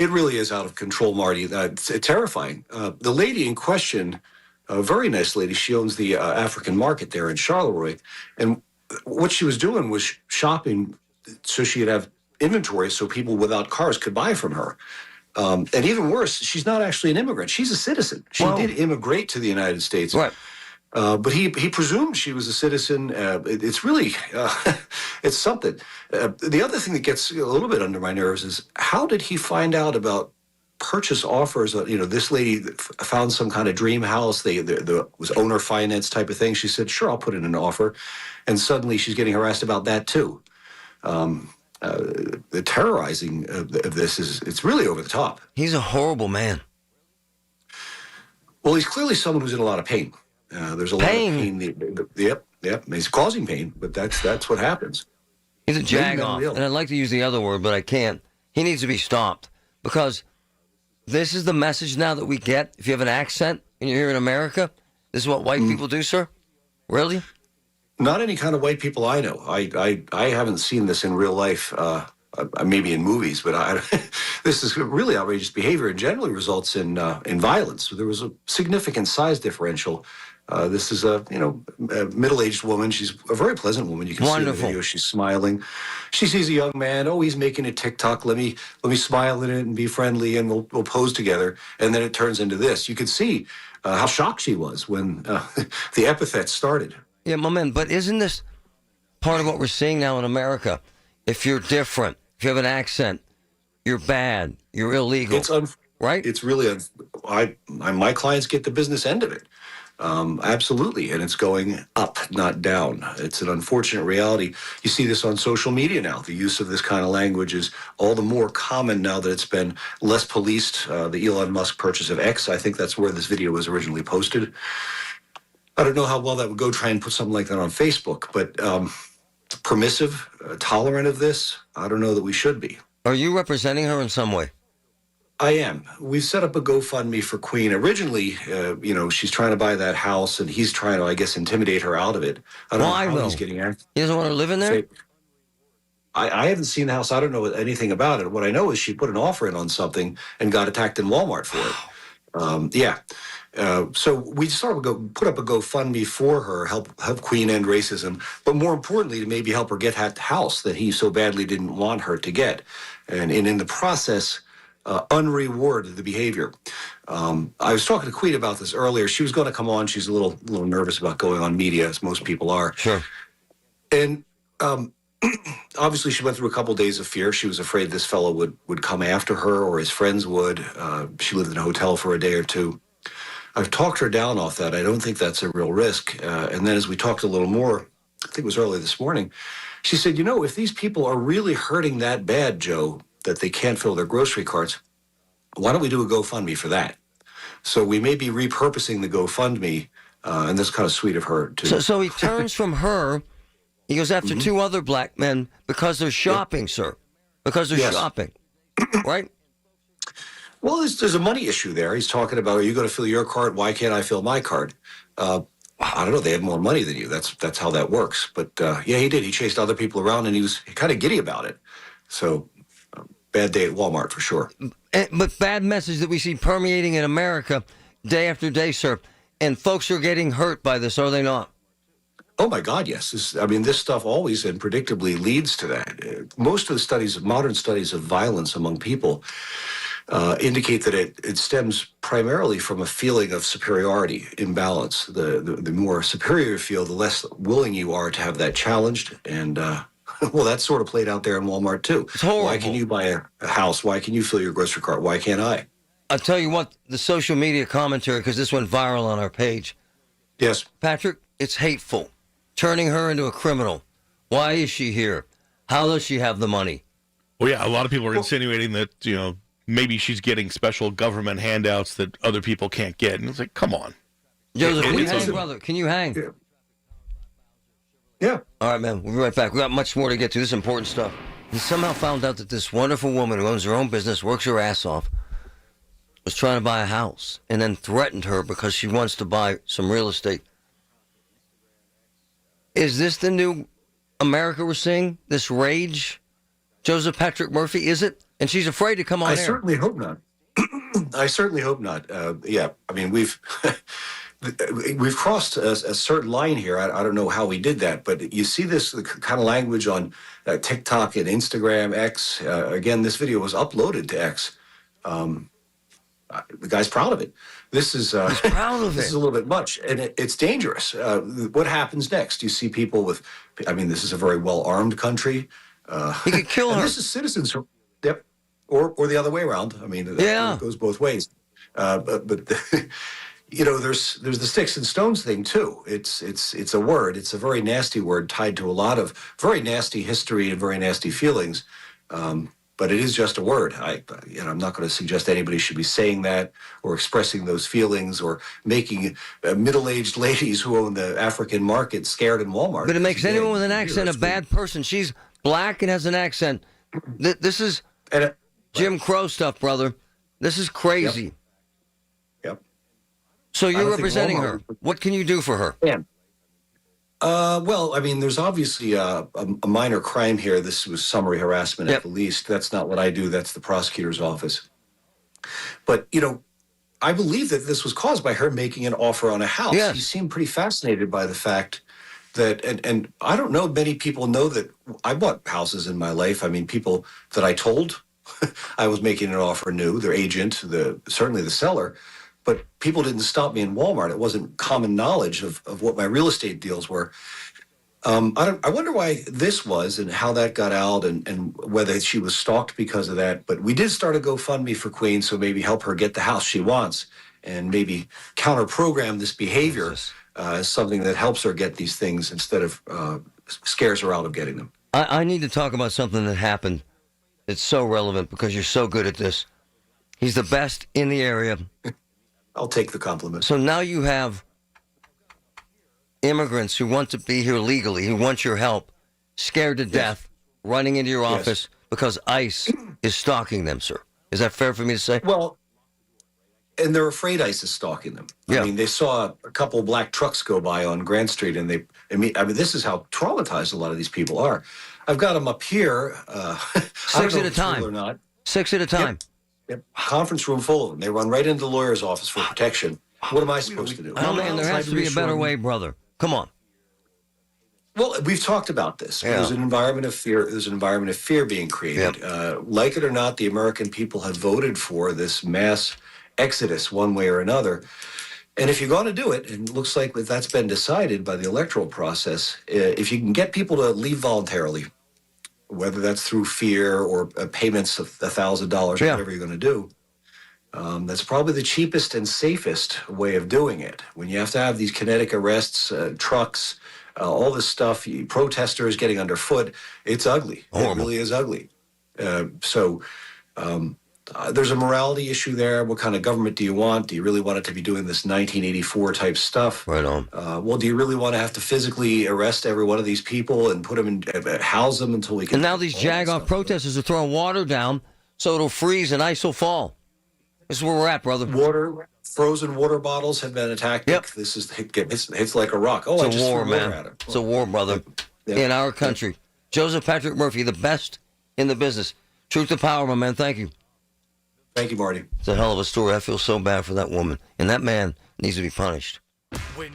It really is out of control, Marty. It's terrifying. The lady in question, a very nice lady, she owns the African market there in Charleroi. And what she was doing was shopping so she'd have inventory so people without cars could buy from her. And even worse, she's not actually an immigrant. She's a citizen. She Whoa. did immigrate to the United States. Right. But he presumed she was a citizen. It's really, it's something. The other thing that gets a little bit under my nerves is how did he find out about purchase offers? This lady found some kind of dream house. There was owner finance type of thing. She said, sure, I'll put in an offer. And suddenly she's getting harassed about that too. The terrorizing of this it's really over the top. He's a horrible man. Well, he's clearly someone who's in a lot of pain. There's a lot of pain. Yep. He's causing pain, but that's what happens. He's a jag-off, and I'd like to use the other word, but I can't. He needs to be stopped because this is the message now that we get. If you have an accent and you're here in America, this is what white people do, sir? Really? Not any kind of white people I know. I haven't seen this in real life, maybe in movies, but this is really outrageous behavior and generally results in violence. There was a significant size differential. This is a middle-aged woman. She's a very pleasant woman. You can see in the video she's smiling. She sees a young man. Oh, he's making a TikTok. Let me smile in it and be friendly, and we'll pose together. And then it turns into this. You could see how shocked she was when the epithets started. Yeah, my man. But isn't this part of what we're seeing now in America? If you're different, if you have an accent, you're bad. You're illegal. Right? It's really my clients get the business end of it. Absolutely, and it's going up, not down. It's an unfortunate reality. You see this on social media now. The use of this kind of language is all the more common now that it's been less policed. The Elon Musk purchase of X, I think that's where this video was originally posted. I don't know how well that would go try and put something like that on Facebook, but permissive, tolerant of this, I don't know that we should be. Are you representing her in some way? I am. We set up a GoFundMe for Queen. Originally, she's trying to buy that house, and he's trying to, I guess, intimidate her out of it. I don't know how he's getting at. He doesn't want to live in there? I haven't seen the house. I don't know anything about it. What I know is she put an offer in on something and got attacked in Walmart for it. So we sort of put up a GoFundMe for her, help Queen end racism, but more importantly, to maybe help her get that house that he so badly didn't want her to get. And in the process, unreward the behavior. I was talking to Queen about this earlier. She was going to come on. She's a little nervous about going on media, as most people are. Sure. And obviously, she went through a couple days of fear. She was afraid this fellow would come after her or his friends would. She lived in a hotel for a day or two. I've talked her down off that. I don't think that's a real risk. And then as we talked a little more, I think it was early this morning, she said, if these people are really hurting that bad, Joe, that they can't fill their grocery carts, why don't we do a GoFundMe for that? So we may be repurposing the GoFundMe, and that's kind of sweet of her to... So he turns from her, he goes after two other black men because they're shopping, sir. Because they're shopping, right? Well, there's a money issue there. He's talking about, are you going to fill your card? Why can't I fill my card? I don't know. They have more money than you. That's how that works. But he did. He chased other people around, and he was kind of giddy about it. So... bad day at Walmart, for sure. But bad message that we see permeating in America day after day, sir. And folks are getting hurt by this, are they not? Oh, my God, yes. This stuff always and predictably leads to that. Most of the studies, modern studies of violence among people indicate that it stems primarily from a feeling of superiority, imbalance. The more superior you feel, the less willing you are to have that challenged. And... well, that's sort of played out there in Walmart, too. It's horrible. Why can you buy a house? Why can you fill your grocery cart? Why can't I? I'll tell you what, the social media commentary, because this went viral on our page. Yes. Patrick, it's hateful. Turning her into a criminal. Why is she here? How does she have the money? Well, yeah, a lot of people are insinuating that, maybe she's getting special government handouts that other people can't get. And it's like, come on. Joseph, can you hang, brother? Can you hang? Yeah. All right, man. We'll be right back. We got much more to get to. This is important stuff. He somehow found out that this wonderful woman who owns her own business, works her ass off, was trying to buy a house and then threatened her because she wants to buy some real estate. Is this the new America we're seeing? This rage? Joseph Patrick Murphy, is it? And she's afraid to come on I air. certainly hope not. I certainly hope not. Yeah, I mean, we've crossed a certain line here. I don't know how we did that, but you see this kind of language on TikTok and Instagram, X. Again, this video was uploaded to X. The guy's proud of it. This is He's proud of this it. is a little bit much, and it's dangerous. What happens next? You see people with. I mean, this is a very well-armed country. He could kill and her. this is citizens who, yep, or the other way around. I mean, Yeah. it goes both ways. But you know, there's the sticks and stones thing too. It's a word. It's a very nasty word tied to a lot of very nasty history and very nasty feelings. But it is just a word. I'm not going to suggest anybody should be saying that or expressing those feelings or making middle-aged ladies who own the African market scared in Walmart. But it makes anyone with an accent a bad person. She's black and has an accent. This is Jim Crow stuff, brother. This is crazy. Yep. So you're representing her. What can you do for her? Yeah. Well, I mean, there's obviously a minor crime here. This was summary harassment at the least. That's not what I do. That's the prosecutor's office. But, you know, I believe that this was caused by her making an offer on a house. Yes. He seemed pretty fascinated by the fact that, and I don't know, many people know that I bought houses in my life. I mean, people that I told I was making an offer knew, their agent, certainly the seller. But people didn't stop me in Walmart. It wasn't common knowledge of what my real estate deals were. I wonder why this was and how that got out and whether she was stalked because of that. But we did start a GoFundMe for Queen, so maybe help her get the house she wants and maybe counter-program this behavior as something that helps her get these things instead of scares her out of getting them. I need to talk about something that happened. It's so relevant because you're so good at this. He's the best in the area. I'll take the compliment. So now you have immigrants who want to be here legally, who want your help, scared to death, running into your office because ICE is stalking them, sir. Is that fair for me to say? Well, and they're afraid ICE is stalking them. Yeah. I mean, they saw a couple of black trucks go by on Grand Street, and I mean, this is how traumatized a lot of these people are. I've got them up here. Six at a time. Or not. 6 at a time. Yep. Conference room full of them. They run right into the lawyer's office for protection. What am I supposed to do? Oh, man, there has to be a better way, brother. Come on. Well, we've talked about this. Yeah. There's an environment of fear. There's an environment of fear being created. Like it or not, the American people have voted for this mass exodus one way or another. And if you're going to do it, and it looks like that's been decided by the electoral process, if you can get people to leave voluntarily, whether that's through fear or payments of $1,000, whatever you're going to do, that's probably the cheapest and safest way of doing it. When you have to have these kinetic arrests, trucks, all this stuff, protesters getting underfoot, it's ugly. Horrible. It really is ugly. There's a morality issue there. What kind of government do you want? Do you really want it to be doing this 1984 type stuff? Right on. Well, do you really want to have to physically arrest every one of these people and put them in, house them until we can? And now these jagoff protesters are throwing water down so it'll freeze and ice will fall. This is where we're at, brother. Frozen water bottles have been attacked. Yep. This is hits like a rock. Oh, it's a war, man. It's a war, brother. In our country. Joseph Patrick Murphy, the best in the business. Truth to power, my man. Thank you. Thank you, Marty. It's a hell of a story. I feel so bad for that woman. And that man needs to be punished. When